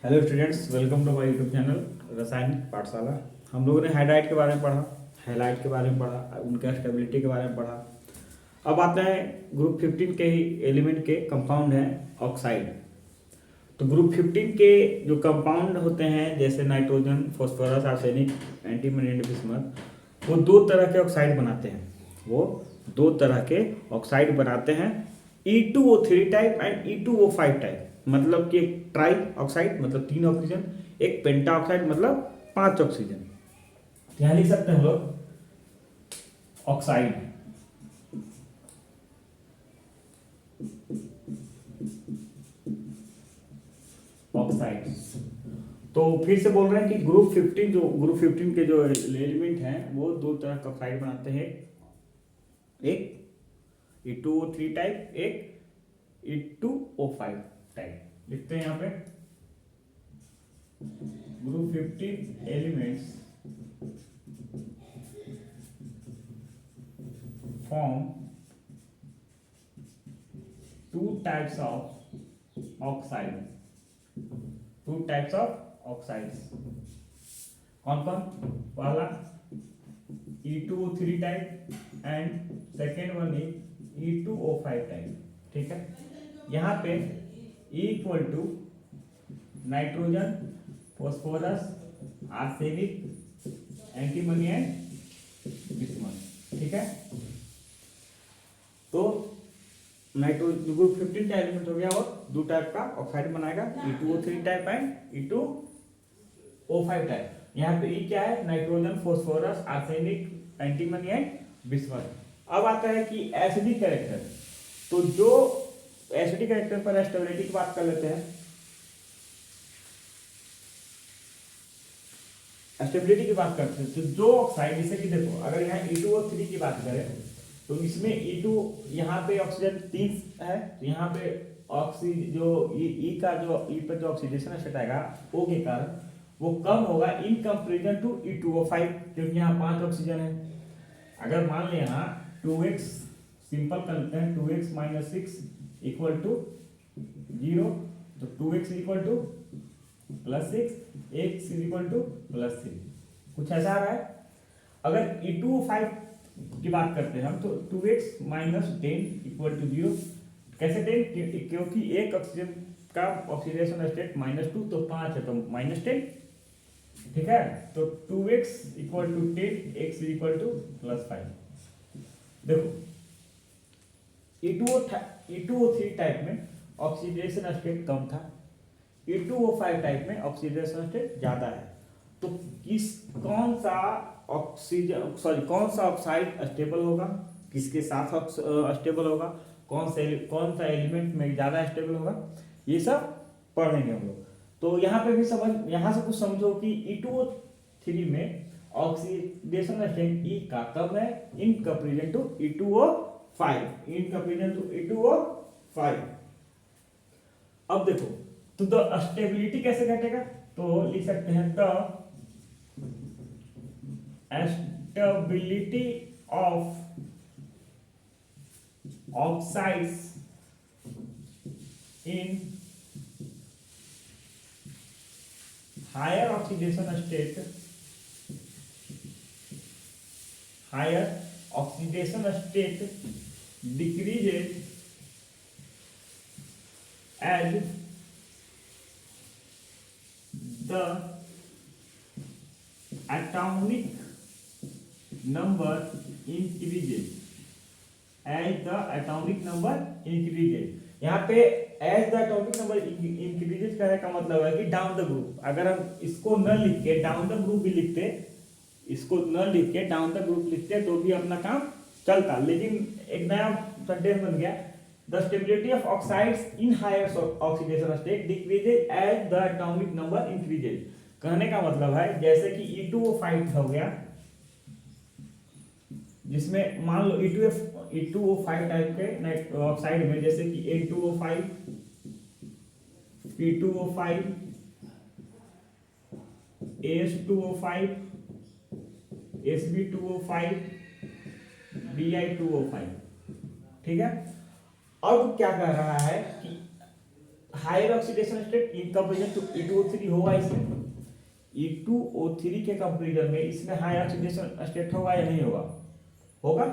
Hello students, welcome to my YouTube channel Rasayanik Pathshala. हम लोगों ने हाइड्राइड के बारे में पढ़ा, हैलाइड के बारे में पढ़ा, उनका स्टेबिलिटी के बारे में पढ़ा। अब आते हैं ग्रुप 15 के ही एलिमेंट के कंपाउंड हैं ऑक्साइड। तो ग्रुप 15 के जो कंपाउंड होते हैं जैसे nitrogen, phosphorus, arsenic, antimony and bismuth, वो दो तरह के ऑक्साइड बनाते हैं। वो दो तरह के ऑक्साइड बनाते हैं, E2O3 type and E2O5 type. मतलब कि एक ट्राई ऑक्साइड मतलब 3 ऑक्सीजन, एक पेंटा ऑक्साइड मतलब 5 ऑक्सीजन। यहाँ लिख सकते हैं हम लोग ऑक्साइड। ऑक्साइड तो फिर से बोल रहे हैं कि ग्रुप 15 के जो एलिमेंट हैं वो दो तरह का ऑक्साइड बनाते हैं। एक E2O3 टाइप, एक E2O5 टाइप। लिखते हैं यहाँ पे group 15 elements form two types of oxide, two types of oxides। कौन कौन? पहला E2O3 type and second one is E2O5 type. ठीक है, यहाँ पे E equal to nitrogen, phosphorus, arsenic, antimony and bismuth. ठीक है, तो नाइट्रोजन ग्रुप 15 का एलिमेंट हो गया और दो टाइप का ऑक्साइड बनाएगा, E2O3 type and E2O5 type. यहाँ पे E क्या है? Nitrogen, phosphorus, arsenic, antimony and bismuth. अब आता है कि एसिडिक कैरेक्टर। तो जो एसिडिक कैरेक्टर पर स्टेबिलिटी की बात कर लेते हैं। स्टेबिलिटी की बात करते हैं तो जो ऑक्साइड, जैसे कि देखो अगर यहाँ E2O3 की बात करें तो इसमें E2 यहाँ पे ऑक्सीजन 3 है, तो यहाँ पे जो E का जो E पर जो ऑक्सीडेशन स्टेट आएगा O के कारण वो कम होगा इन कंपेरिजन टू E2O5, क्योंकि यहाँ 5 ऑक्सीजन है। अगर मान ले यहाँ 2x सिंपल कर लेते हैं, 2x माइनस 6 इक्वल टू 0, तो 2x equal to plus 6, x equal to plus 3, कुछ ऐसा आ रहा है। अगर E2O5 की बात करते हैं हम तो 2x माइनस 10 इक्वल टू 0। कैसे 10? क्योंकि एक ऑक्सीजन का ऑक्सीडेशन स्टेट -2, तो 5 है तो -10। ठीक है, तो 2x equal to 10, x equal to plus 5। देखो E2O3 टाइप में ऑक्सीडेशन स्टेट कम था, E2O5 टाइप में ऑक्सीडेशन स्टेट ज्यादा है। तो कौन सा ऑक्साइड स्टेबल होगा, किसके साथ स्टेबल होगा, कौन सा एलिमेंट में ज्यादा स्टेबल होगा, ये सब पढ़ेंगे हम लोग। तो यहाँ पे भी यहाँ से कुछ समझो कि E2O3 में ऑक्सीडेशन स्टेट E का कम है इन कंपेरिजन टू E2O5। अब देखो तो द स्टेबिलिटी कैसे घटेगा, तो लिख सकते हैं the stability of oxides in higher oxidation state decreases as the atomic number increases। यहाँ पे as the atomic number increases कहने का मतलब है कि डाउन द ग्रुप। अगर हम इसको न लिख के डाउन द ग्रुप भी लिखते, इसको न लिख के डाउन द ग्रुप लिखते तो भी अपना काम चलता, लेकिन एक नया सेंटेंस बन गया, the stability of oxides in higher oxidation state decreases as the atomic number increases। कहने का मतलब है जैसे कि E2O5 हो गया, जिसमें मान लो E2O5 टाइप के ऑक्साइड में जैसे कि A2O5, P2O5, AS2O5, SB2O5, Bi2O5। ठीक है, अब क्या कह रहा है कि higher oxidation state in comparison to E2O3 होगा इसमें। E2O3 के कंपैरिजन में इसमें हाई ऑक्सीडेशन स्टेट होगा या नहीं होगा? होगा।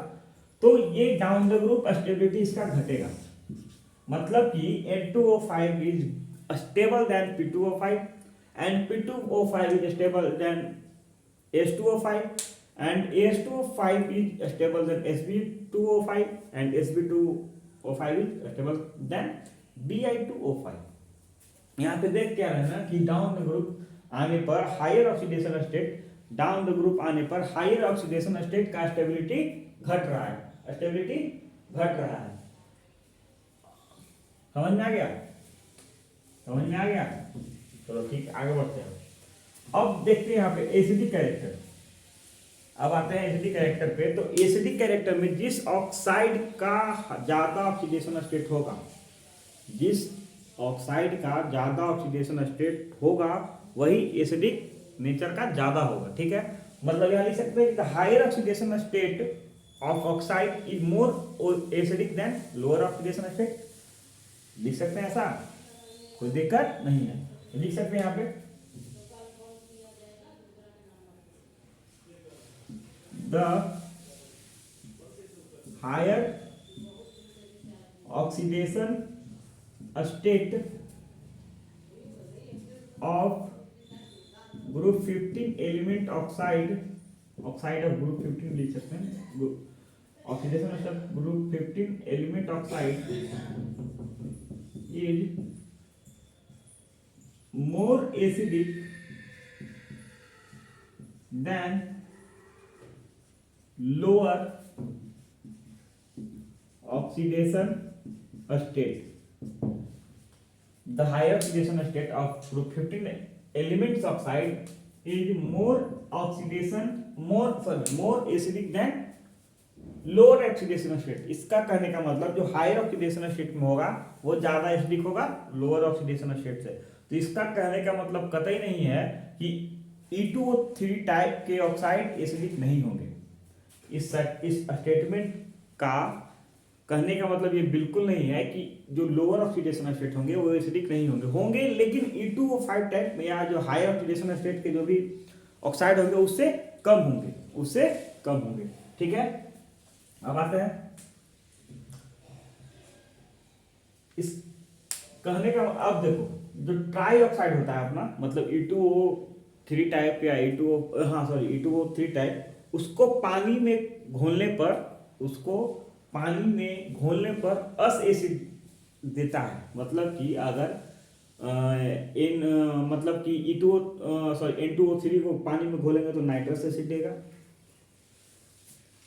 तो ये डाउन द ग्रुप स्टेबिलिटी इसका घटेगा, मतलब कि N2O5 is stable then P2O5 and P2O5 is stable then H2O5 and AS2O5 is stable than Sb2O5 and Sb2O5 is stable than Bi2O5। यहाँ पे देख क्या रहे हैं ना कि डाउन द ग्रुप आने पर higher oxidation state, down the group आने पर हायर ऑक्सीडेशन स्टेट का स्टेबिलिटी घट रहा है, स्टेबिलिटी घट रहा है। समझ में आ गया? समझ में आ गया? चलो ठीक, आगे बढ़ते हैं। अब देखते हैं यहाँ पे एसिडिक कैरेक्टर। अब आते हैं एसिडिक कैरेक्टर पे। तो एसिडिक कैरेक्टर में जिस ऑक्साइड का ज्यादा ऑक्सीडेशन स्टेट होगा, जिस ऑक्साइड का ज्यादा ऑक्सीडेशन स्टेट होगा वही एसिडिक नेचर का ज्यादा होगा। ठीक है, मतलब यहां लिख सकते हैं कि higher oxidation state of oxide is more acidic than lower oxidation state. लिख सकते हैं ऐसा, कोई दिक्कत नहीं है, लिख सकते हैं यहाँ पे the higher oxidation state of group 15 element oxide of group 15 लिख सकते हैं, oxidation state of group 15 element oxide is more acidic than lower oxidation state. The higher oxidation state of group 15 elements oxide is more acidic than lower oxidation state। इसका कहने का मतलब जो higher oxidation state में होगा वो ज्यादा acidic होगा लोअर ऑक्सीडेशन स्टेट से। तो इसका कहने का मतलब कतई नहीं है कि E2O3 टाइप के ऑक्साइड एसिडिक नहीं होंगे। इस स्टेटमेंट का कहने का मतलब ये बिल्कुल नहीं है कि जो लोअर ऑक्सीडेशन स्टेट होंगे वो एसिडिक नहीं होंगे, लेकिन E2O5 टाइप में या जो हाई ऑक्सीडेशन स्टेट के जो भी ऑक्साइड होंगे उससे कम होंगे। ठीक है, अब आते हैं इस कहने का। अब देखो जो ट्राई ऑक्साइड होता है अपना, मतलब E2O3 टाइप या E2O3 टाइप, उसको पानी में घोलने पर अस एसिड देता है। मतलब कि अगर मतलब कि N2O3 को पानी में घोलेंगे तो नाइट्रस एसिड देगा।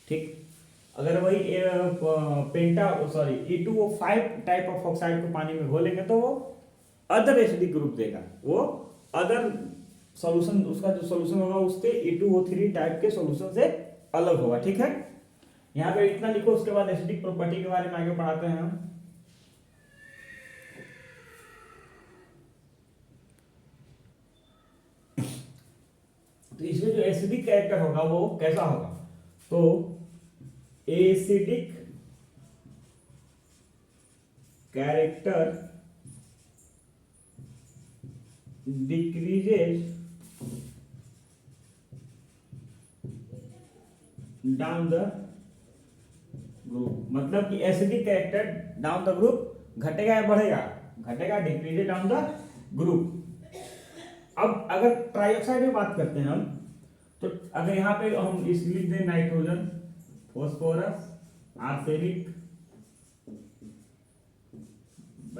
ठीक, अगर वही E2O5 टाइप ऑफ ऑक्साइड को पानी में घोलेंगे तो वो अदर एसिडिक ग्रुप देगा, वो अदर सॉल्यूशन, उसका जो सॉल्यूशन होगा उसके E2O3 टाइप के सॉल्यूशन से अलग होगा। ठीक है, यहाँ पे इतना लिखो, उसके बाद एसिडिक प्रॉपर्टी के बारे में आगे पढ़ाते हैं हम। तो इसमें जो एसिडिक कैरेक्टर होगा वो कैसा होगा? तो acidic character decreases down the group. मतलब कि acidic character down the group घटेगा या बढ़ेगा? घटेगा, डिक्रीजेस डाउन द ग्रुप। अब अगर ट्राइऑक्साइड में बात करते हैं हम, तो अगर यहाँ पे हम इस लिख दें nitrogen, phosphorus, arsenic,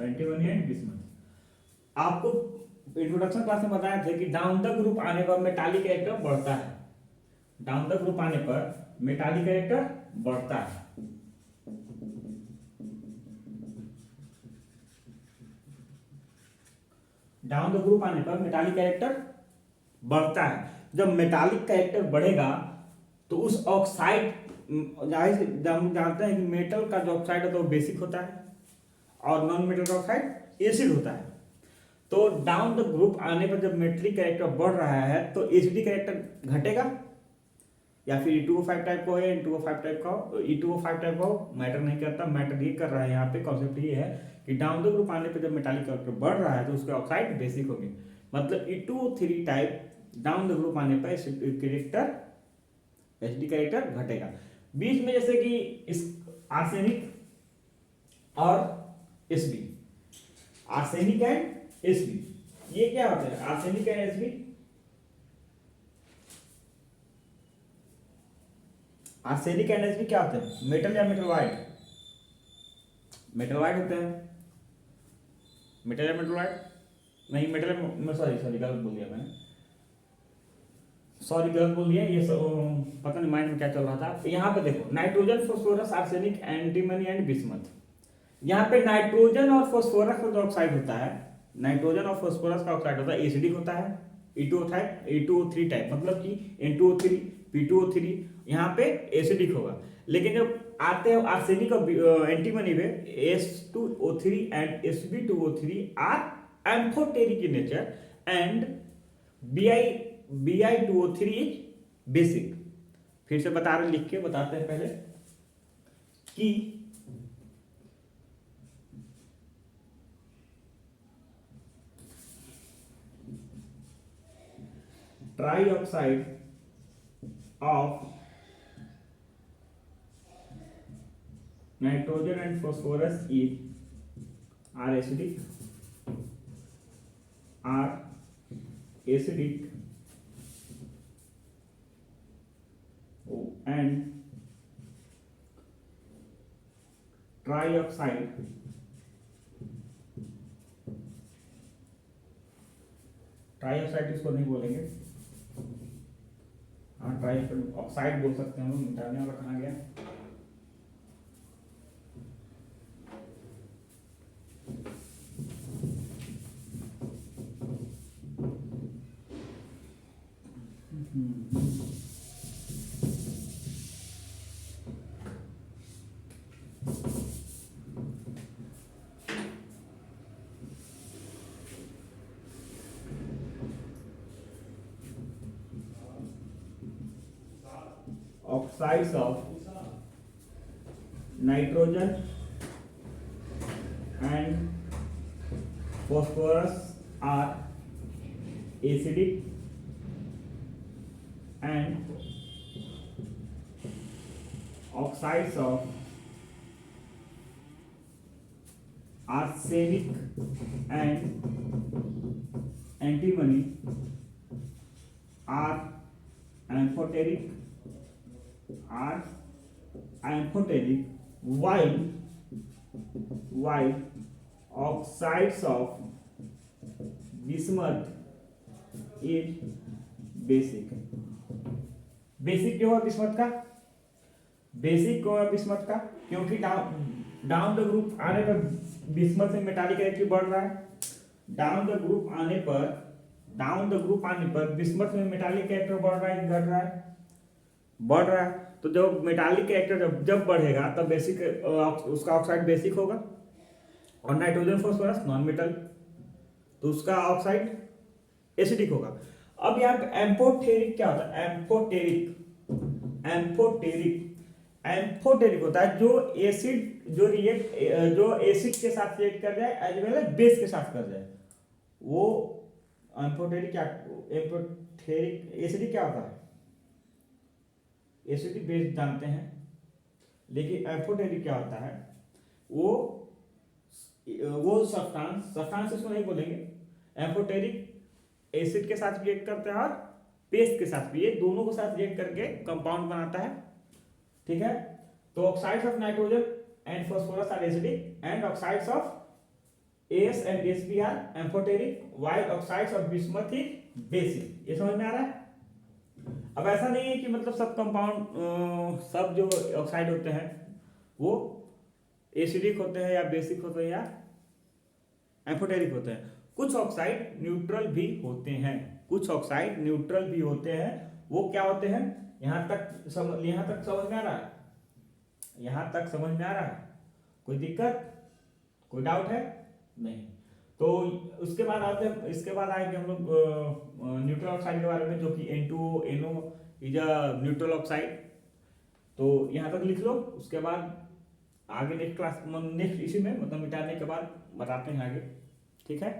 antimony and bismuth. आपको इंट्रोडक्शन क्लास में बताया थे कि डाउन द ग्रुप आने पर मेटालिक कैरेक्टर बढ़ता है। डाउन द ग्रुप आने पर मेटालिक कैरेक्टर बढ़ता है। डाउन द ग्रुप आने पर मेटालिक कैरेक्टर बढ़ता है। जब मेटालिक कैरेक्टर बढ़ेगा तो उस ऑक्साइड, हम जानते हैं कि मेटल का जो ऑक्साइड होता है वो बेसिक होता है और नॉन मेटल का ऑक्साइड एसिड होता है। तो डाउन द ग्रुप आने पर जब मेटलिक कैरेक्टर बढ़ रहा है तो एसिडिक कैरेक्टर घटेगा। या फिर E2O5 टाइप का हो या N2O5 टाइप का हो, E2O5 टाइप का हो मैटर नहीं करता। मैटर ये कर रहा है यहाँ पे, कॉन्सेप्ट ये है कि डाउन द ग्रुप आने पे जब मेटालिक कैरेक्टर बढ़ रहा है तो उसके ऑक्साइड बेसिक होगी, मतलब E2O3 type down the group आने पर कैरेक्टर एसिडिक कैरेक्टर घटेगा। बीच में जैसे कि इस आर्सेनिक और एसबी, आर्सेनिक एंड एसबी, ये क्या होता है arsenic and SB? Arsenic and SB क्या होते हैं? मेटल या मेटल वाइट? मेटल वाइट होते हैं। मेटल या मेटल वाइट? नहीं मेटल, सॉरी सॉरी गलत बोल दिया मैंने, सॉरी गलत बोल दिया। ये सब पता नहीं माइंड में क्या चल रहा था। यहाँ पे देखो nitrogen, phosphorus, arsenic, antimony and bismuth. यहाँ पे नाइट्रोजन और फॉस्फोरस का जो ऑक्साइड होता है, नाइट्रोजन और फॉस्फोरस का ऑक्साइड होता है एसिडिक होता है, E2O3 टाइप, मतलब कि N2O3 P2O3 यहाँ पे एसिडिक होगा। लेकिन जब आते हैं आर्सेनिक और एंटीमनी में, S2O3 and Sb2O3 are amphoteric in nature and Bi2O3 is basic. फिर से बता रहे, लिख के बताते हैं पहले कि trioxide of nitrogen and phosphorus are acidic and trioxide इसको नहीं बोलेंगे, हाँ ट्राई ऑक्साइड बोल सकते हैं हम लोग। मिटाने वाला कहाँ गया? Oxides of nitrogen and phosphorus are acidic and oxides of arsenic and antimony are amphoteric while oxides of bismuth is basic। Basic क्यों है बिस्मथ का? बेसिक क्यों है बिस्मथ का? क्योंकि डाउन द ग्रुप आने पर बिस्मथ में मेटालिक कैरेक्टर बढ़ रहा है। डाउन द ग्रुप आने पर बिस्मथ में मेटालिक कैरेक्टर बढ़ रहा है, घट रहा है? बढ़ रहा है। तो जब मेटालिक कैरेक्टर जब बढ़ेगा तब बेसिक उसका ऑक्साइड बेसिक होगा, और नाइट्रोजन फॉस्फोरस नॉन मेटल, तो उसका ऑक्साइड एसिडिक होगा। अब यहाँ पे एम्फोटेरिक क्या होता है? एम्फोटेरिक होता है जो एसिड के साथ रिएक्ट कर जाए एज वेल एज बेस के साथ कर जाए, वो एम्फोटेरिक एसिडिक क्या होता है? एसिडिक बेस जानते हैं, लेकिन एम्फोटेरिक क्या होता है? वो सब्सटेंस इसको नहीं बोलेंगे। एम्फोटेरिक एसिड के साथ रिएक्ट करता है और बेस के साथ भी, ये दोनों के साथ रिएक्ट करके कंपाउंड बनाता है। ठीक है, तो oxides of nitrogen and phosphorus are acidic and oxides of AS and SB are amphoteric while oxides of bismuth is basic. ये समझ में आ रहा है? अब ऐसा नहीं है कि मतलब सब कंपाउंड सब जो ऑक्साइड होते हैं वो एसिडिक होते हैं या बेसिक होते हैं या एम्फोटेरिक होते हैं। कुछ ऑक्साइड न्यूट्रल भी होते हैं, वो क्या होते हैं? यहाँ तक समझ में आ रहा है? यहाँ तक समझ में आ रहा है? कोई दिक्कत, कोई डाउट है? नहीं। तो इसके बाद आएंगे हम लोग न्यूट्रल ऑक्साइड के बारे में, जो कि N2O, NO is a neutral oxide. तो यहाँ तक लिख लो, उसके बाद आगे नेक्स्ट क्लास नेक्स्ट इसी में मतलब मिटाने के बाद बताते हैं आगे, ठीक है।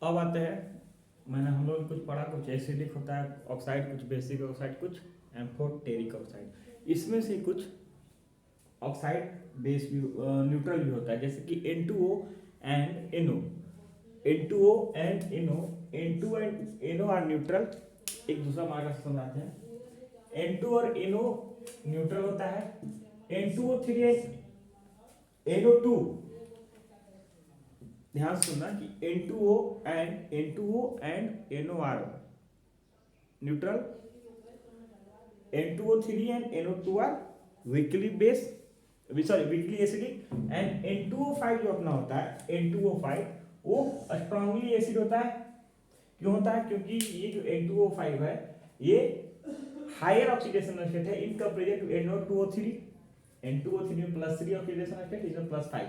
अब आते हैं, मैंने हम लोग कुछ पढ़ा, कुछ एसिडिक होता है ऑक्साइड, कुछ बेसिक ऑक्साइड, कुछ एम्फोटेरिक ऑक्साइड। इसमें से कुछ ऑक्साइड बेस भी न्यूट्रल भी होता है, जैसे कि N2O and NO। N2O and NO, N2 and NO are neutral. एक दूसरा मार्कर से समझाते हैं। N2 और NO न्यूट्रल होता है। N2O3 एंड NO2, ध्यान से सुनना कि N2O and NO are neutral. N2O3 and NO2 are weakly base, sorry weakly acidic. And N2O5 जो अपना होता है, N2O5 वो स्ट्रांगली एसिड होता है। क्यों होता है? क्योंकि ये जो N2O5 है ये हायर ऑक्सीडेशन स्टेट है in comparison to NO2O3। N2O3 में +3 ऑक्सीडेशन स्टेट, इसमें +5।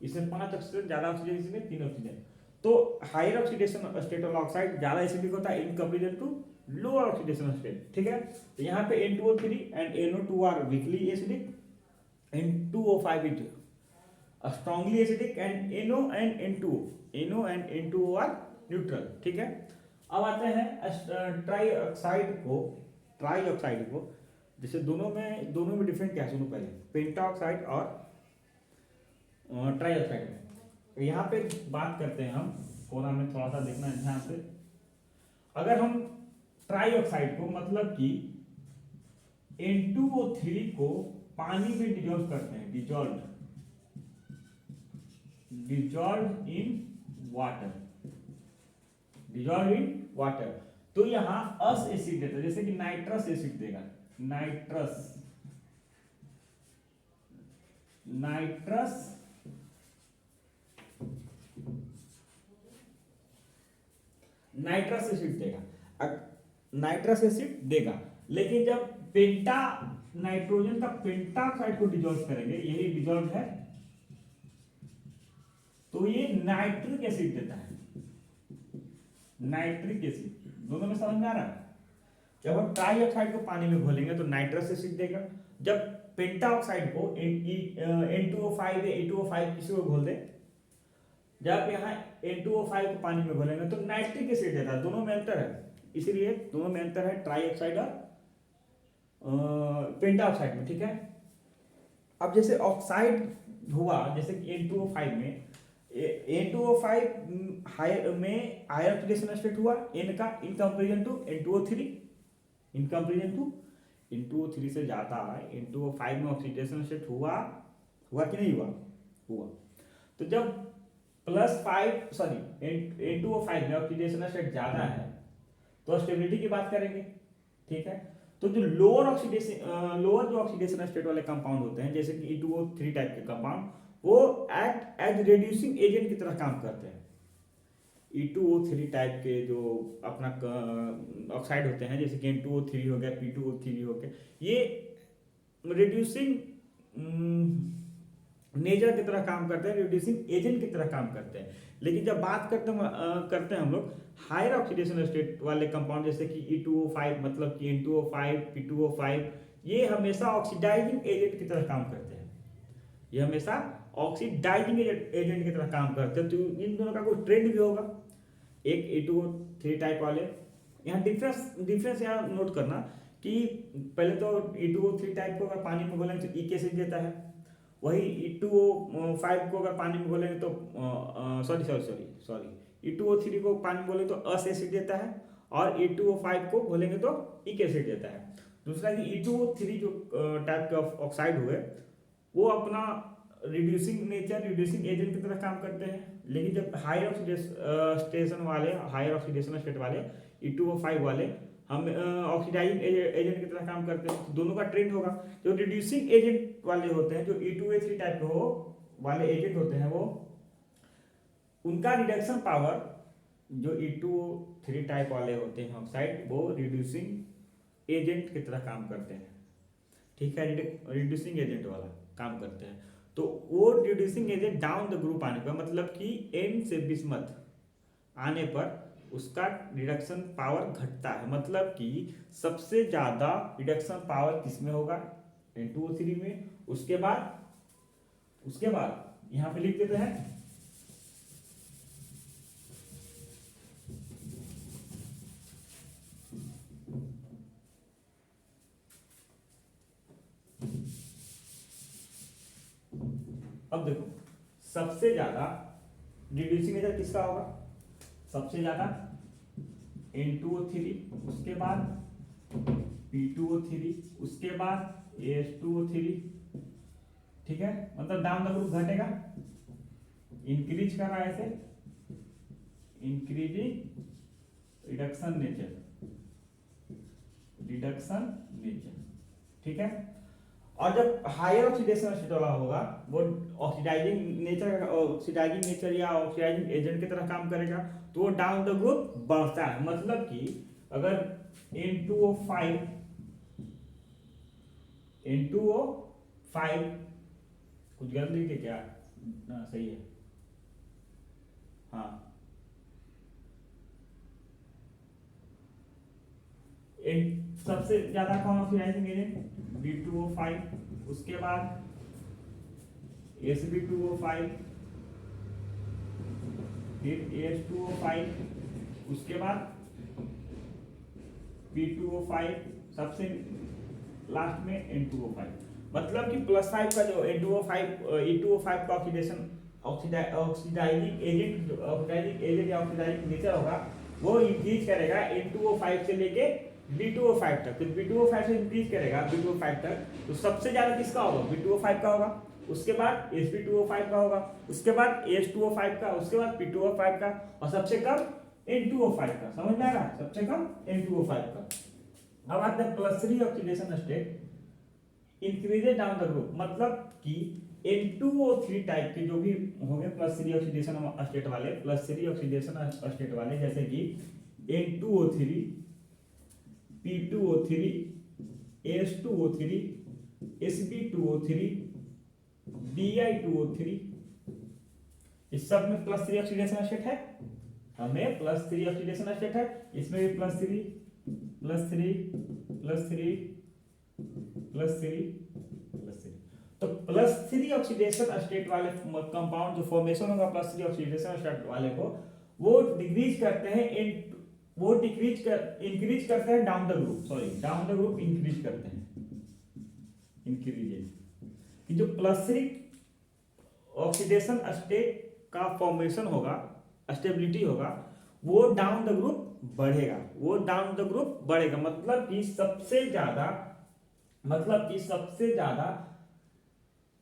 इसमें 5 ऑक्सीजन ज्यादा, ऑक्सीजन इसमें 3 ऑक्सीजन। तो हायर ऑक्सीडेशन स्टेट वाला ऑक्साइड ज्यादा एसिडिक होता है in comparison to lower oxidation state, ठीक है। तो यहाँ पे N2O3 and NO2 are weakly acidic, N2O5 is strongly acidic and NO and N2O are neutral, ठीक है। अब आते हैं ट्राई ऑक्साइड को, जैसे दोनों में डिफरेंट क्या है सुनो पहले, पेंटा ऑक्साइड और ट्राई ऑक्साइड में। यहाँ पे बात करते हैं हम, कोना में थोड़ा सा देखना है ध्यान से। अगर हम ट्राई ऑक्साइड को मतलब कि N2O3 को पानी में डिजोल्व करते हैं, डिजोल्व इन वाटर, तो यहाँ अस एसिड देता है, जैसे कि नाइट्रस एसिड देगा, नाइट्रस एसिड देगा। लेकिन जब नाइट्रोजन का पेंटा ऑक्साइड को डिजोल्व करेंगे, यही डिजोल्व है, तो ये नाइट्रिक एसिड देता है, नाइट्रिक एसिड। दोनों में समझ में आ रहा है? जब हम ट्राई ऑक्साइड को पानी में घोलेंगे तो नाइट्रस एसिड देगा। जब पेंटा ऑक्साइड को N2O5 या E2O5 किसी को घोल दे, जब यहाँ N2O5 को पानी में घोलेंगे तो नाइट्रिक एसिड देता है। दोनों में अंतर है, इसीलिए दोनों में अंतर है ट्राई ऑक्साइड और पेंटा ऑक्साइड में, ठीक है। अब जैसे ऑक्साइड हुआ, जैसे कि N2O5 में, N2O5 हायर ऑक्सीडेशन स्टेट हुआ N का इन कंपेरिजन टू N2O3, N2O3 से ज्यादा N2O5 में ऑक्सीडेशन स्टेट हुआ कि नहीं हुआ। तो जब N2O5 में ऑक्सीडेशन स्टेट ज्यादा है तो स्टेबिलिटी की बात करेंगे, ठीक है। तो जो लोअर जो ऑक्सीडेशन स्टेट वाले कंपाउंड होते हैं, जैसे कि E2O3 टाइप के कंपाउंड, वो एक्ट एज रिड्यूसिंग एजेंट की तरह काम करते हैं। E2O3 टाइप के जो अपना ऑक्साइड होते हैं, जैसे कि N2O3 हो गया, P2O3 हो गया, ये रिड्यूसिंग नेचर की तरह काम करते हैं, रिड्यूसिंग एजेंट की तरह काम करते हैं। लेकिन जब बात करते हैं हम लोग हायर ऑक्सीडेशन स्टेट वाले कंपाउंड, जैसे कि E2O5 मतलब कि N2O5, P2O5, ये हमेशा ऑक्सीडाइजिंग एजेंट की तरह काम करते हैं, ये हमेशा ऑक्सीडाइजिंग एजेंट की तरह काम करते हैं। तो इन दोनों का कोई ट्रेंड भी होगा, एक E2O3 टाइप वाले। यहाँ डिफरेंस यहाँ नोट करना कि पहले तो E2O3 टाइप को अगर पानी में घोलेंगे तो E एसिड देता है, वही E2O5 को अगर पानी में घोलेंगे तो सॉरी E2O3 को पानी में घोलेंगे तो अस एसिड देता है, और E2O5 को घोलेंगे तो इक एसिड देता है। दूसरा कि E2O3 जो टाइप के ऑक्साइड हुए वो अपना रिड्यूसिंग एजेंट की तरह काम करते हैं। लेकिन जब हायर ऑक्सीडेशन स्टेट वाले E2O5 वाले हम ऑक्सीडाइजिंग एजेंट की तरह काम करते हैं, तो दोनों का ट्रेंड होगा। जो रिड्यूसिंग एजेंट वाले होते हैं, जो E2A3 टाइप के वाले एजेंट होते हैं, वो उनका रिडक्शन पावर, जो E2O3 टाइप वाले होते हैं ऑक्साइड, वो रिड्यूसिंग एजेंट की तरह काम करते हैं, ठीक है, रिड्यूसिंग एजेंट वाला काम करते हैं। तो वो reducing agent down the group आने पर, मतलब कि एन से बिस्मथ आने पर उसका रिडक्शन पावर घटता है। मतलब कि सबसे ज्यादा रिडक्शन पावर किसमें होगा, N2O3 में। उसके बाद यहां पे लिख देते हैं अब देखो सबसे ज्यादा रिड्यूसिंग एजेंट किसका होगा, सबसे ज्यादा N2O3, उसके बाद P2O3, उसके बाद AS2O3, ठीक है। मतलब डाउन द ग्रुप घटेगा, इंक्रीज कर रहा है ऐसे, इंक्रीजिंग रिडक्शन नेचर, ठीक है। और जब हायर ऑक्सीडेशन स्टेट वाला होगा वो ऑक्सीडाइजिंग नेचर या ऑक्सीडाइजिंग एजेंट की तरह काम करेगा, तो वो डाउन द ग्रुप बढ़ता है। मतलब कि अगर N2O5 कुछ गलत लिखे क्या, ना सही है, हाँ सबसे ज्यादा कौन ऑक्सीडाइजिंग एजेंट B2O5, उसके बाद Sb2O5, फिर AS2O5, उसके बाद P2O5, सबसे लास्ट में N2O5। मतलब कि +5 का जो E2O5 का ऑक्सीडाइजिंग एजेंट या ऑक्सीडाइजिंग नेचर होगा वो इंक्रीज करेगा N2O5 से लेके B2O5 तक। तो B2O5 से इंक्रीज करेगा B2O5 तक, तो सबसे ज्यादा किसका होगा, B2O5 का होगा। उसके बाद Sb2O5 का होगा, उसके बाद AS2O5 का, उसके बाद P2O5 का, और सबसे कम N2O5 का। समझ में आ रहा है, सबसे कम N2O5 का। अब आते हैं +3 oxidation state increases down the group. मतलब कि N2O3 टाइप के जो भी होंगे +3 ऑक्सीडेशन स्टेट वाले, जैसे कि N2O3, P2O3, AS2O3, Sb2O3, Di2O3, इस सब में +3 ऑक्सीडेशन स्टेट है, हमें +3 ऑक्सीडेशन स्टेट है, इसमें भी +3 +3 +3 +3 +3। तो +3 ऑक्सीडेशन स्टेट वाले कंपाउंड जो फॉर्मेशन होगा +3 ऑक्सीडेशन स्टेट वाले को, वो इंक्रीज करते हैं डाउन द ग्रुप, इंक्रीज करते हैं कि जो +3 ऑक्सीडेशन स्टेट का फॉर्मेशन होगा, स्टेबिलिटी होगा, वो डाउन द ग्रुप बढ़ेगा, मतलब कि सबसे ज्यादा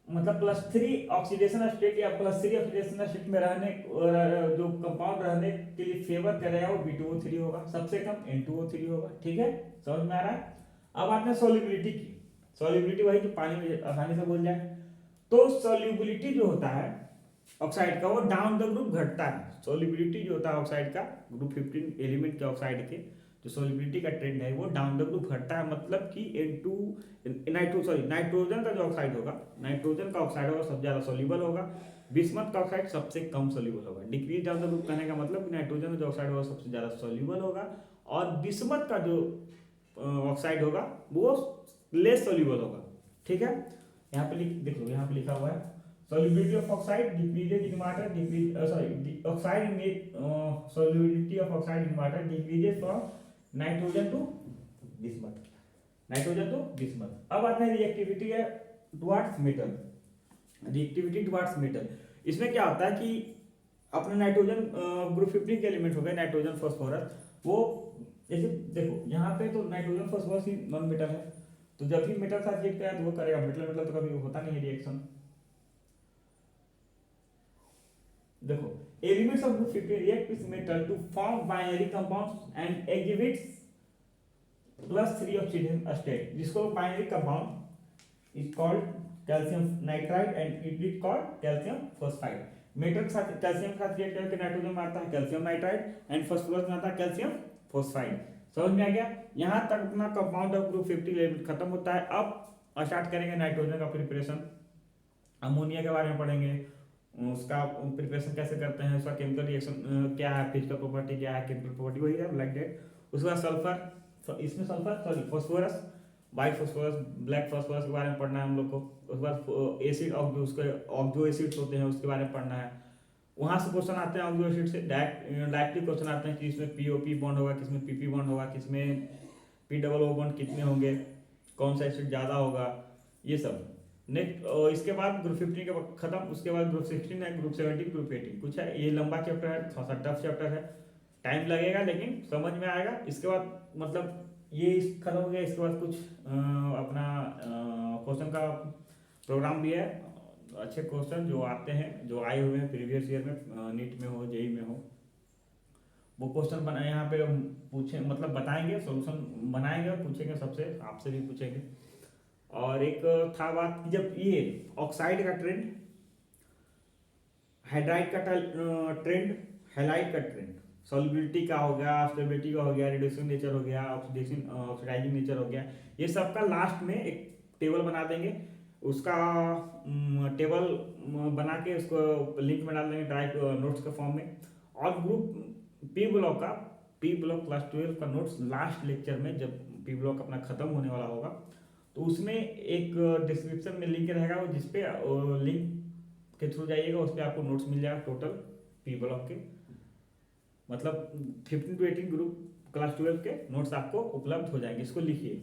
मतलब +3 ऑक्सीडेशन स्टेट या +3 ऑक्सीडेशन स्टेट में रहने जो कंपाउंड रहने के लिए फेवर करेगा वो B2O3 होगा, सबसे कम N2O3 होगा, ठीक है। समझ में आ रहा है। अब आते हैं सॉल्युबिलिटी की। सॉल्युबिलिटी वही जो पानी में आसानी से घुल जाए। तो सॉल्युबिलिटी जो होता है ऑक्साइड का, वो डाउन द ग्रुप घटता है। सॉल्युबिलिटी जो होता है ऑक्साइड का, ग्रुप 15 एलिमेंट के ऑक्साइड के जो सॉल्युबिलिटी का ट्रेंड है वो डाउन द ग्रुप घटता है। मतलब कि नाइट्रोजन का जो ऑक्साइड होगा, सबसे ज्यादा सॉल्युबल होगा, बिस्मथ का ऑक्साइड सबसे कम सॉल्युबल होगा। डिक्रीज डाउन द ग्रुप कहने का मतलब कि नाइट्रोजन का जो ऑक्साइड होगा सबसे ज्यादा सॉल्युबल होगा, और बिस्मथ का जो ऑक्साइड होगा वो लेस सॉल्युबल होगा, ठीक है। यहाँ पे देखो, यहाँ पे लिखा हुआ है solubility of oxide decreases in water, solubility of oxide in water decreases from nitrogen to bismuth। अब आते हैं रिएक्टिविटी है टुवर्ड्स मेटल। इसमें क्या होता है कि अपने नाइट्रोजन ग्रुप 15 के एलिमेंट हो गए, नाइट्रोजन फास्फोरस, वो जैसे देखो यहाँ पे तो नाइट्रोजन फास्फोरस ही नॉन मेटल है, तो जब भी मेटल साथ रिएक्ट करेगा तो वो करेगा मेटल तो कभी होता नहीं है रिएक्शन। देखो elements of group 15 react with metal to form binary compounds and exhibits +3 oxidation state, जिसको binary compound is called calcium nitride and it is called calcium phosphide. Metal के साथ कैल्शियम के साथ रिएक्ट करके नाइट्रोजन में आता है कैल्शियम नाइट्राइड एंड फास्फोरस में आता है कैल्शियम फॉस्फाइड। समझ में आ गया। यहाँ तक अपना कंपाउंड ऑफ ग्रुप 15 खत्म होता है। अब स्टार्ट करेंगे नाइट्रोजन का प्रिपरेशन। अमोनिया के बारे में पढ़ेंगे, उसका प्रिपरेशन कैसे करते हैं, उसका केमिकल रिएक्शन क्या है, फिजिकल प्रॉपर्टी क्या है, केमिकल प्रॉपर्टी वही है लाइक डेट। उसके बाद सल्फर, इसमें sulphur sorry phosphorus, white phosphorus, black phosphorus के बारे में पढ़ना है हम लोग को। उसके बाद एसिड ऑक्जो, उसके ऑक्जो एसिड्स होते हैं उसके बारे में पढ़ना है। वहाँ से क्वेश्चन आते हैं ऑक्जो एसिड से, डायरेक्टली क्वेश्चन आते हैं कि इसमें पीओपी बॉन्ड होगा, किसमें पीपी बॉन्ड होगा, किसमें पी डबल ओ बॉन्ड कितने होंगे, कौन सा एसिड ज़्यादा होगा, ये सब। नेक्स्ट इसके बाद ग्रुप 15 के खत्म, उसके बाद ग्रुप 16 है, ग्रुप 17, ग्रुप 18 कुछ है। ये लंबा चैप्टर है, थोड़ा सा टफ चैप्टर है, टाइम लगेगा लेकिन समझ में आएगा। इसके बाद मतलब ये खत्म हो गया। इसके बाद कुछ अपना क्वेश्चन का प्रोग्राम भी है, अच्छे क्वेश्चन जो आते हैं, जो आए हुए हैं प्रीवियस ईयर में, नीट में हो, जेई में हो, वो क्वेश्चन बना यहाँ पे पूछे, मतलब बताएंगे, सॉल्यूशन बनाएंगे और पूछेंगे सबसे, आपसे भी पूछेंगे। और एक था बात कि जब ये ऑक्साइड का ट्रेंड, हाइड्राइड का ट्रेंड, हैलाइड का ट्रेंड, सॉल्युबिलिटी का हो गया, स्टेबिलिटी का हो गया, रिड्यूसिंग नेचर हो गया, ऑक्सीडेशन ऑक्सीडाइजिंग नेचर हो गया, ये सब का लास्ट में एक टेबल बना देंगे। उसका टेबल बना के उसको लिंक में डाल देंगे ड्राइव नोट्स के फॉर्म में। और ग्रुप पी ब्लॉक का, पी ब्लॉक क्लास 12 का नोट्स लास्ट लेक्चर में, जब पी ब्लॉक अपना खत्म होने वाला होगा, तो उसमें एक डिस्क्रिप्शन में लिंक रहेगा, वो जिसपे लिंक के थ्रू जाइएगा, उस पर आपको नोट्स मिल जाएगा टोटल पी ब्लॉक के, मतलब 15 to 18 ग्रुप क्लास 12 के नोट्स आपको उपलब्ध हो जाएंगे। इसको लिखिए।